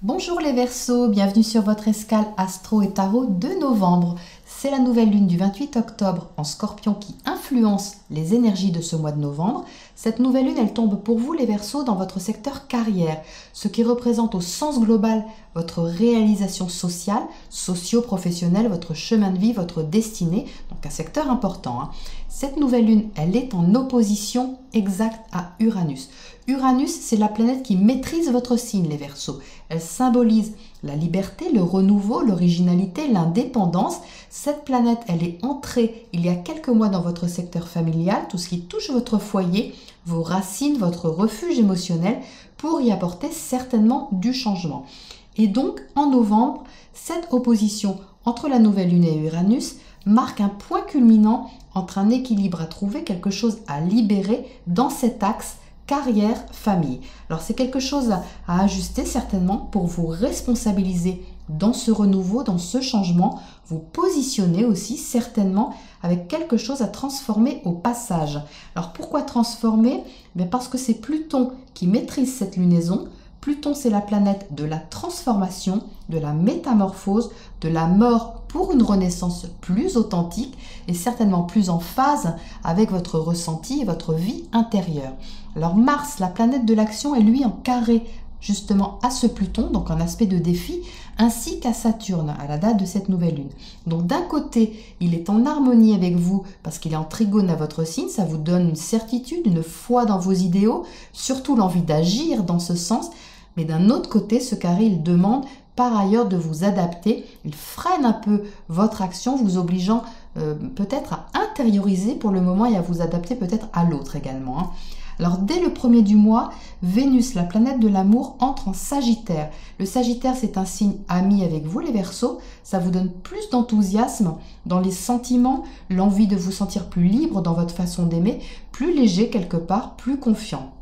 Bonjour les Verseaux, bienvenue sur votre escale Astro et Tarot de novembre. C'est la nouvelle lune du 28 octobre en Scorpion qui influence les énergies de ce mois de novembre. Cette nouvelle lune, elle tombe pour vous les Verseaux dans votre secteur carrière, ce qui représente au sens global votre réalisation sociale, socio-professionnelle, votre chemin de vie, votre destinée, donc un secteur important. Cette nouvelle lune, elle est en opposition exacte à Uranus. Uranus, c'est la planète qui maîtrise votre signe, les Verseaux. Elle symbolise la liberté, le renouveau, l'originalité, l'indépendance. Cette planète, elle est entrée il y a quelques mois dans votre secteur familial, tout ce qui touche votre foyer, vos racines, votre refuge émotionnel, pour y apporter certainement du changement. Et donc, en novembre, cette opposition entre la nouvelle lune et Uranus marque un point culminant entre un équilibre à trouver, quelque chose à libérer dans cet axe carrière, famille. Alors c'est quelque chose à ajuster certainement pour vous responsabiliser dans ce renouveau, dans ce changement, vous positionner aussi certainement avec quelque chose à transformer au passage. Alors pourquoi transformer? Parce que c'est Pluton qui maîtrise cette lunaison. Pluton, c'est la planète de la transformation, de la métamorphose, de la mort pour une renaissance plus authentique et certainement plus en phase avec votre ressenti et votre vie intérieure. Alors Mars, la planète de l'action, est lui en carré justement à ce Pluton, donc en aspect de défi, ainsi qu'à Saturne à la date de cette nouvelle lune. Donc d'un côté, il est en harmonie avec vous parce qu'il est en trigone à votre signe, ça vous donne une certitude, une foi dans vos idéaux, surtout l'envie d'agir dans ce sens. Mais d'un autre côté, ce carré, il demande par ailleurs de vous adapter. Il freine un peu votre action, vous obligeant peut-être à intérioriser pour le moment et à vous adapter peut-être à l'autre également. Alors dès le premier du mois, Vénus, la planète de l'amour, entre en Sagittaire. Le Sagittaire, c'est un signe ami avec vous les Verseaux. Ça vous donne plus d'enthousiasme dans les sentiments, l'envie de vous sentir plus libre dans votre façon d'aimer, plus léger quelque part, plus confiant.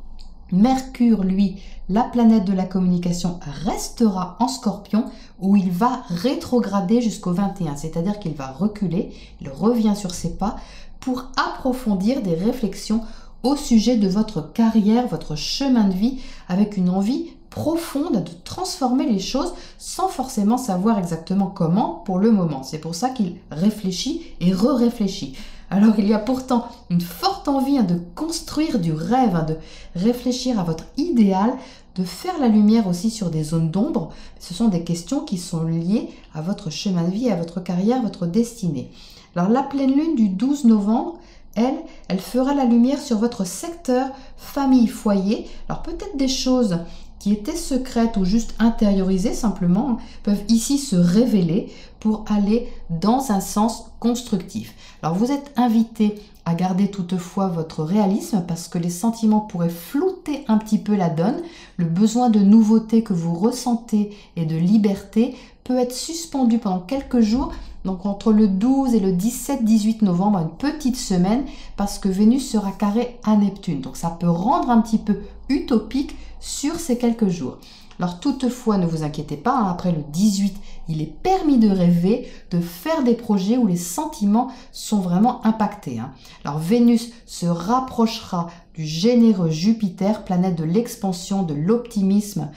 Mercure, lui, la planète de la communication, restera en Scorpion où il va rétrograder jusqu'au 21, c'est-à-dire qu'il va reculer, il revient sur ses pas pour approfondir des réflexions au sujet de votre carrière, votre chemin de vie, avec une envie profonde de transformer les choses sans forcément savoir exactement comment pour le moment. C'est pour ça qu'il réfléchit et re-réfléchit. Alors il y a pourtant une forte envie de construire du rêve, de réfléchir à votre idéal, de faire la lumière aussi sur des zones d'ombre. Ce sont des questions qui sont liées à votre chemin de vie, à votre carrière, votre destinée. Alors la pleine lune du 12 novembre, elle fera la lumière sur votre secteur famille-foyer. Alors peut-être des choses qui étaient secrètes ou juste intériorisées simplement peuvent ici se révéler pour aller dans un sens constructif. Alors vous êtes invité à garder toutefois votre réalisme parce que les sentiments pourraient flouter un petit peu la donne. Le besoin de nouveauté que vous ressentez et de liberté peut être suspendu pendant quelques jours, donc entre le 12 et le 17-18 novembre, une petite semaine, parce que Vénus sera carrée à Neptune. Donc ça peut rendre un petit peu utopique sur ces quelques jours. Alors toutefois, ne vous inquiétez pas, après le 18, il est permis de rêver, de faire des projets où les sentiments sont vraiment impactés. Alors Vénus se rapprochera du généreux Jupiter, planète de l'expansion, de l'optimisme,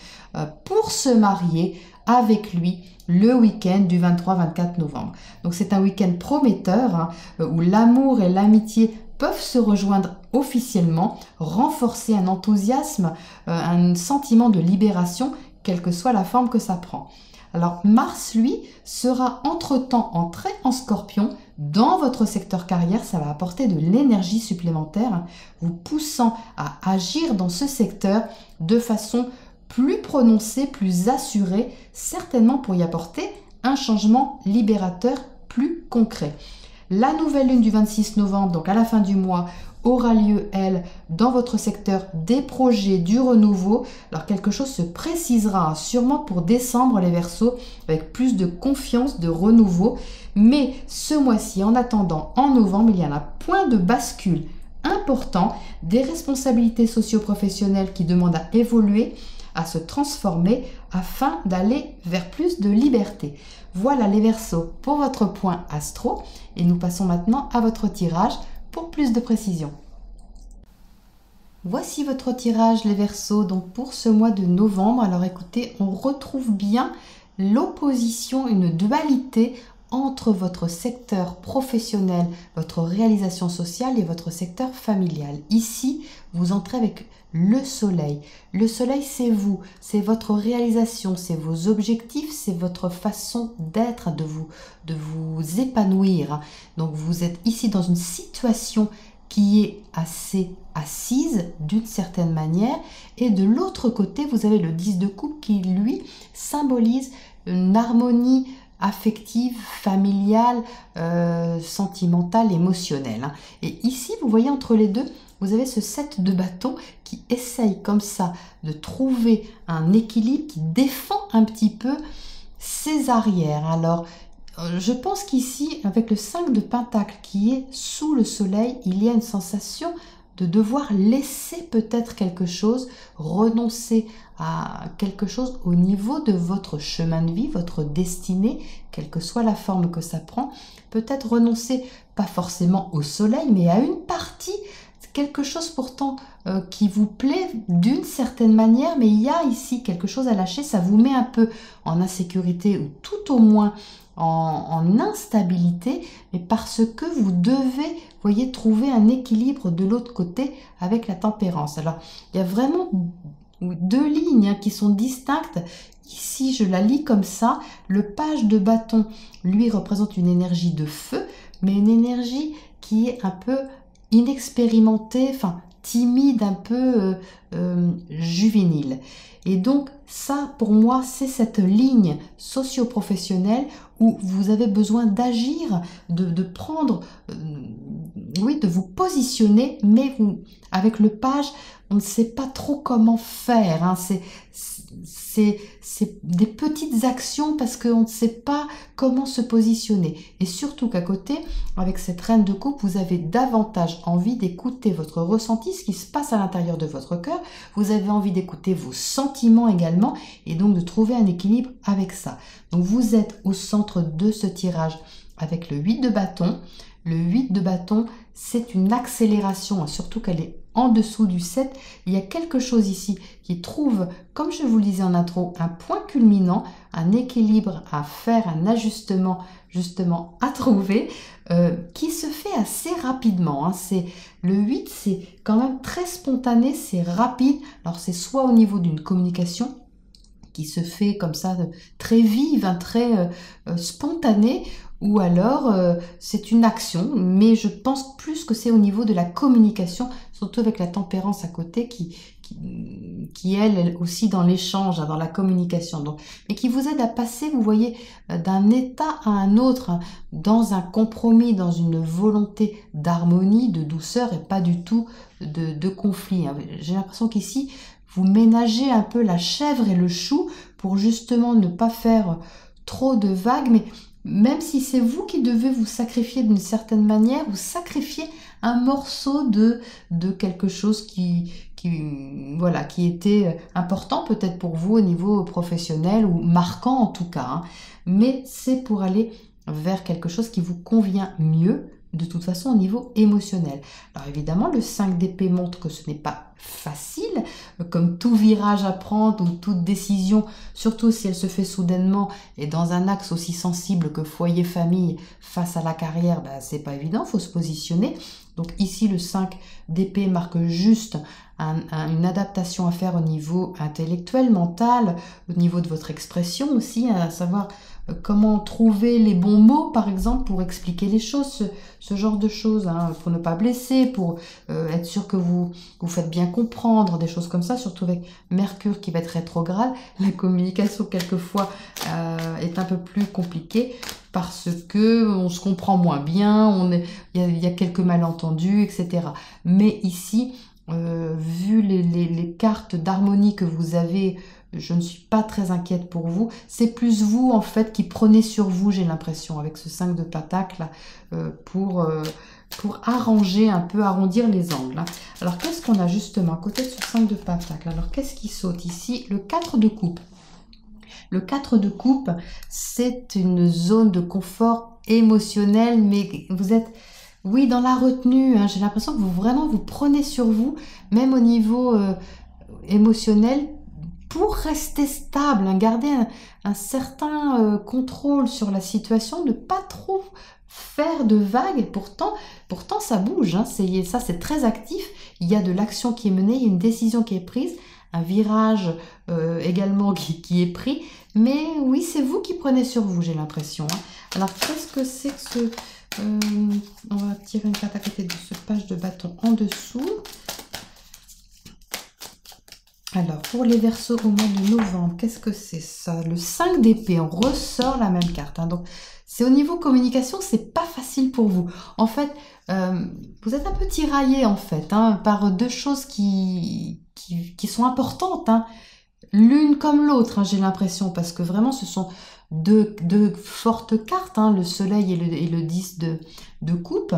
pour se marier avec lui le week-end du 23-24 novembre. Donc c'est un week-end prometteur où l'amour et l'amitié peuvent se rejoindre officiellement, renforcer un enthousiasme, un sentiment de libération, quelle que soit la forme que ça prend. Alors Mars, lui, sera entre-temps entré en Scorpion dans votre secteur carrière. Ça va apporter de l'énergie supplémentaire, vous poussant à agir dans ce secteur de façon plus prononcée, plus assurée, certainement pour y apporter un changement libérateur plus concret. La nouvelle lune du 26 novembre, donc à la fin du mois, aura lieu, elle, dans votre secteur des projets, du renouveau. Alors quelque chose se précisera sûrement pour décembre les Verseaux, avec plus de confiance, de renouveau. Mais ce mois-ci, en attendant, en novembre, il y a un point de bascule important, des responsabilités socio-professionnelles qui demandent à évoluer, à se transformer afin d'aller vers plus de liberté. Voilà les Verseaux pour votre point astro et nous passons maintenant à votre tirage pour plus de précision. Voici votre tirage les Verseaux, donc pour ce mois de novembre. Alors écoutez, on retrouve bien l'opposition, une dualité entre votre secteur professionnel, votre réalisation sociale et votre secteur familial. Ici, vous entrez avec le soleil. Le soleil, c'est vous, c'est votre réalisation, c'est vos objectifs, c'est votre façon d'être, de vous épanouir. Donc vous êtes ici dans une situation qui est assez assise d'une certaine manière, et de l'autre côté vous avez le 10 de coupe qui lui symbolise une harmonie affective, familiale, sentimentale, émotionnelle. Et ici vous voyez entre les deux vous avez ce 7 de bâton qui essaye comme ça de trouver un équilibre, qui défend un petit peu ses arrières. Alors je pense qu'ici, avec le 5 de pentacle qui est sous le soleil, il y a une sensation de devoir laisser peut-être quelque chose, renoncer à quelque chose au niveau de votre chemin de vie, votre destinée, quelle que soit la forme que ça prend. Peut-être renoncer, pas forcément au soleil, mais à une partie, quelque chose pourtant qui vous plaît d'une certaine manière, mais il y a ici quelque chose à lâcher, ça vous met un peu en insécurité, ou tout au moins en instabilité, mais parce que vous devez, voyez, trouver un équilibre de l'autre côté avec la tempérance. Alors, il y a vraiment deux lignes qui sont distinctes. Ici, je la lis comme ça. Le page de bâton, lui, représente une énergie de feu, mais une énergie qui est un peu inexpérimentée, enfin timide, un peu juvénile. Et donc ça, pour moi, c'est cette ligne socio-professionnelle où vous avez besoin d'agir, de prendre, oui, de vous positionner, mais vous, avec le page, on ne sait pas trop comment faire, hein. C'est des petites actions parce qu'on ne sait pas comment se positionner. Et surtout qu'à côté, avec cette reine de coupe, vous avez davantage envie d'écouter votre ressenti, ce qui se passe à l'intérieur de votre cœur. Vous avez envie d'écouter vos sentiments également et donc de trouver un équilibre avec ça. Donc vous êtes au centre de ce tirage avec le 8 de bâton. Le 8 de bâton, c'est une accélération, surtout qu'elle est en dessous du 7. Il y a quelque chose ici qui trouve, comme je vous le disais en intro, un point culminant, un équilibre à faire, un ajustement justement à trouver, qui se fait assez rapidement, hein. Le 8, c'est quand même très spontané, c'est rapide. Alors c'est soit au niveau d'une communication qui se fait comme ça, très vive, hein, très spontanée, ou alors c'est une action, mais je pense plus que c'est au niveau de la communication, surtout avec la tempérance à côté qui elle aussi dans l'échange, hein, dans la communication, donc, mais qui vous aide à passer, vous voyez, d'un état à un autre, hein, dans un compromis, dans une volonté d'harmonie, de douceur et pas du tout de conflit, hein. J'ai l'impression qu'ici, vous ménagez un peu la chèvre et le chou pour justement ne pas faire trop de vagues, mais même si c'est vous qui devez vous sacrifier d'une certaine manière, vous sacrifiez un morceau de quelque chose qui était important peut-être pour vous au niveau professionnel ou marquant en tout cas, hein. Mais c'est pour aller vers quelque chose qui vous convient mieux, de toute façon au niveau émotionnel. Alors évidemment, le 5 d'épée montre que ce n'est pas facile, comme tout virage à prendre ou toute décision, surtout si elle se fait soudainement et dans un axe aussi sensible que foyer-famille face à la carrière, c'est pas évident, il faut se positionner. Donc ici, le 5 d'épée marque juste une adaptation à faire au niveau intellectuel, mental, au niveau de votre expression aussi, à savoir comment trouver les bons mots, par exemple, pour expliquer les choses, ce genre de choses, hein, pour ne pas blesser, pour être sûr que vous faites bien comprendre, des choses comme ça, surtout avec Mercure qui va être rétrograde. La communication, quelquefois, est un peu plus compliquée parce que on se comprend moins bien, il y a quelques malentendus, etc. Mais ici, vu les cartes d'harmonie que vous avez, je ne suis pas très inquiète pour vous. C'est plus vous, en fait, qui prenez sur vous, j'ai l'impression, avec ce 5 de pentacle, pour arranger un peu, arrondir les angles, hein. Alors, qu'est-ce qu'on a justement à côté de ce 5 de pentacle? Alors, qu'est-ce qui saute ici? Le 4 de coupe. Le 4 de coupe, c'est une zone de confort émotionnel, mais vous Oui, dans la retenue, hein, j'ai l'impression que vous vraiment vous prenez sur vous, même au niveau émotionnel, pour rester stable, hein, garder un certain contrôle sur la situation, ne pas trop faire de vagues. Et pourtant ça bouge, hein, ça c'est très actif. Il y a de l'action qui est menée, il y a une décision qui est prise, un virage également qui est pris. Mais oui, c'est vous qui prenez sur vous, j'ai l'impression, hein. Alors, qu'est-ce que c'est que ce... on va tirer une carte à côté de ce page de bâton en dessous. Alors, pour les Verseaux au mois de novembre, qu'est-ce que c'est ça? Le 5 d'épée, on ressort la même carte, hein. Donc, c'est au niveau communication, c'est pas facile pour vous. En fait, vous êtes un peu tiraillé, en fait, hein, par deux choses qui sont importantes, hein. L'une comme l'autre, hein, j'ai l'impression, parce que vraiment, ce sont deux fortes cartes, hein, le soleil et le 10 de coupe.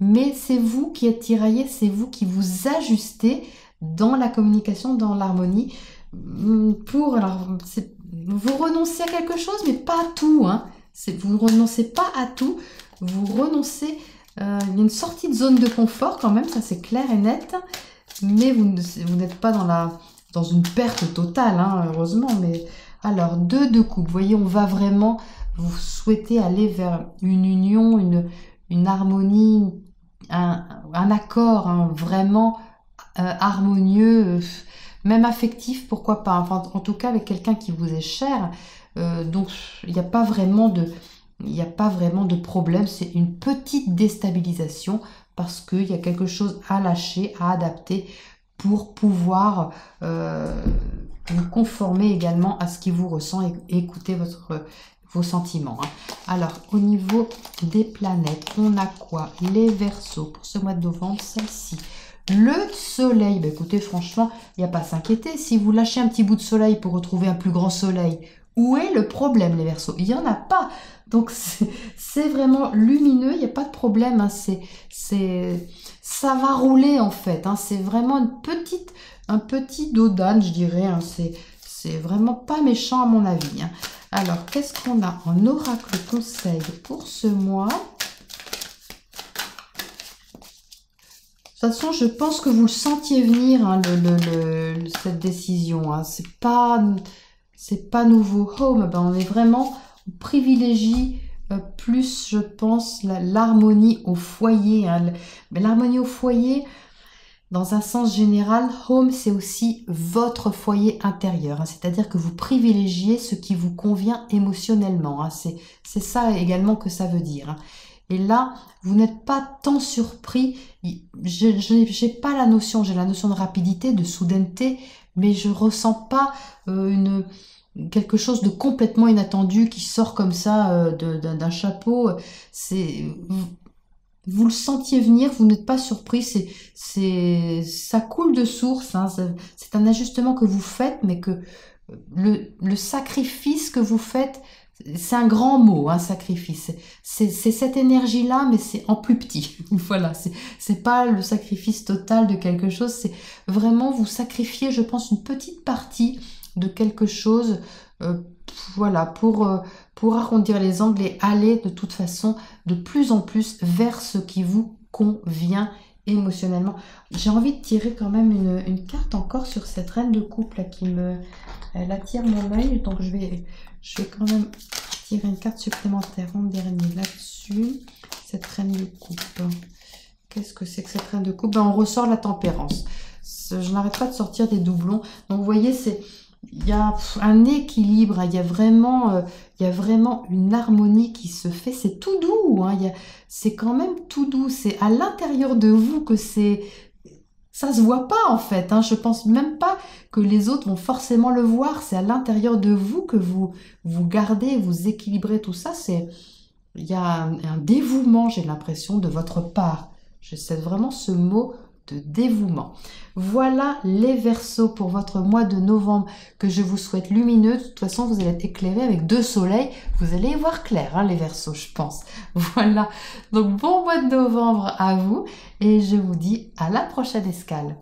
Mais c'est vous qui êtes tiraillé, c'est vous qui vous ajustez dans la communication, dans l'harmonie. Alors, vous renoncez à quelque chose, mais pas à tout, hein. Vous ne renoncez pas à tout, vous renoncez à une sortie de zone de confort quand même, ça c'est clair et net. Mais vous n'êtes pas dans une perte totale, hein, heureusement. Mais alors, 2 de coupe, vous voyez, on va vraiment, vous souhaitez aller vers une union, une harmonie, un accord, hein, vraiment harmonieux, même affectif, pourquoi pas. Enfin, en tout cas, avec quelqu'un qui vous est cher. Donc, il n'y a pas vraiment de problème. C'est une petite déstabilisation parce qu'il y a quelque chose à lâcher, à adapter pour pouvoir vous conformer également à ce qui vous ressent et écouter vos sentiments, hein. Alors, au niveau des planètes, on a quoi? Les Verseaux pour ce mois de novembre, celle-ci. Le soleil, bah écoutez, franchement, il n'y a pas à s'inquiéter. Si vous lâchez un petit bout de soleil pour retrouver un plus grand soleil, où est le problème, les Verseaux? Il n'y en a pas. Donc, c'est vraiment lumineux, il n'y a pas de problème, hein. Ça va rouler, en fait, hein. C'est vraiment un petit dos d'âne, je dirais, hein. C'est vraiment pas méchant, à mon avis, hein. Alors, qu'est-ce qu'on a en oracle conseil pour ce mois? De toute façon, je pense que vous le sentiez venir, hein, cette décision, hein. C'est pas nouveau. Home, ben on est vraiment, on privilégie plus, je pense, l'harmonie au foyer, hein. Mais l'harmonie au foyer, dans un sens général, home, c'est aussi votre foyer intérieur, hein. C'est-à-dire que vous privilégiez ce qui vous convient émotionnellement, hein. C'est ça également que ça veut dire, hein. Et là, vous n'êtes pas tant surpris. J'ai pas la notion, j'ai la notion de rapidité, de soudaineté, mais je ressens pas quelque chose de complètement inattendu qui sort comme ça d'un chapeau. Vous le sentiez venir, vous n'êtes pas surpris, ça coule de source, hein. C'est un ajustement que vous faites, mais que le sacrifice que vous faites, c'est un grand mot, un sacrifice. C'est cette énergie-là, mais c'est en plus petit. Voilà, c'est pas le sacrifice total de quelque chose, c'est vraiment vous sacrifier, je pense, une petite partie de quelque chose, voilà, pour arrondir les angles et aller de toute façon de plus en plus vers ce qui vous convient émotionnellement. J'ai envie de tirer quand même une carte encore sur cette reine de coupe là elle attire mon œil, donc je vais quand même tirer une carte supplémentaire en dernier là-dessus. Cette reine de coupe, qu'est-ce que c'est que cette reine de coupe? Ben, on ressort la tempérance. Je n'arrête pas de sortir des doublons, donc vous voyez, il y a un équilibre, il y a vraiment une harmonie qui se fait. C'est tout doux, hein, c'est quand même tout doux. C'est à l'intérieur de vous que ça se voit pas, en fait, hein. Je pense même pas que les autres vont forcément le voir. C'est à l'intérieur de vous que vous gardez, vous équilibrez tout ça. Il y a un dévouement, j'ai l'impression, de votre part. J'essaie vraiment ce mot de dévouement. Voilà les Verseaux pour votre mois de novembre que je vous souhaite lumineux. De toute façon, vous allez être éclairés avec 2 soleils. Vous allez y voir clair, hein, les Verseaux, je pense. Voilà. Donc, bon mois de novembre à vous et je vous dis à la prochaine escale.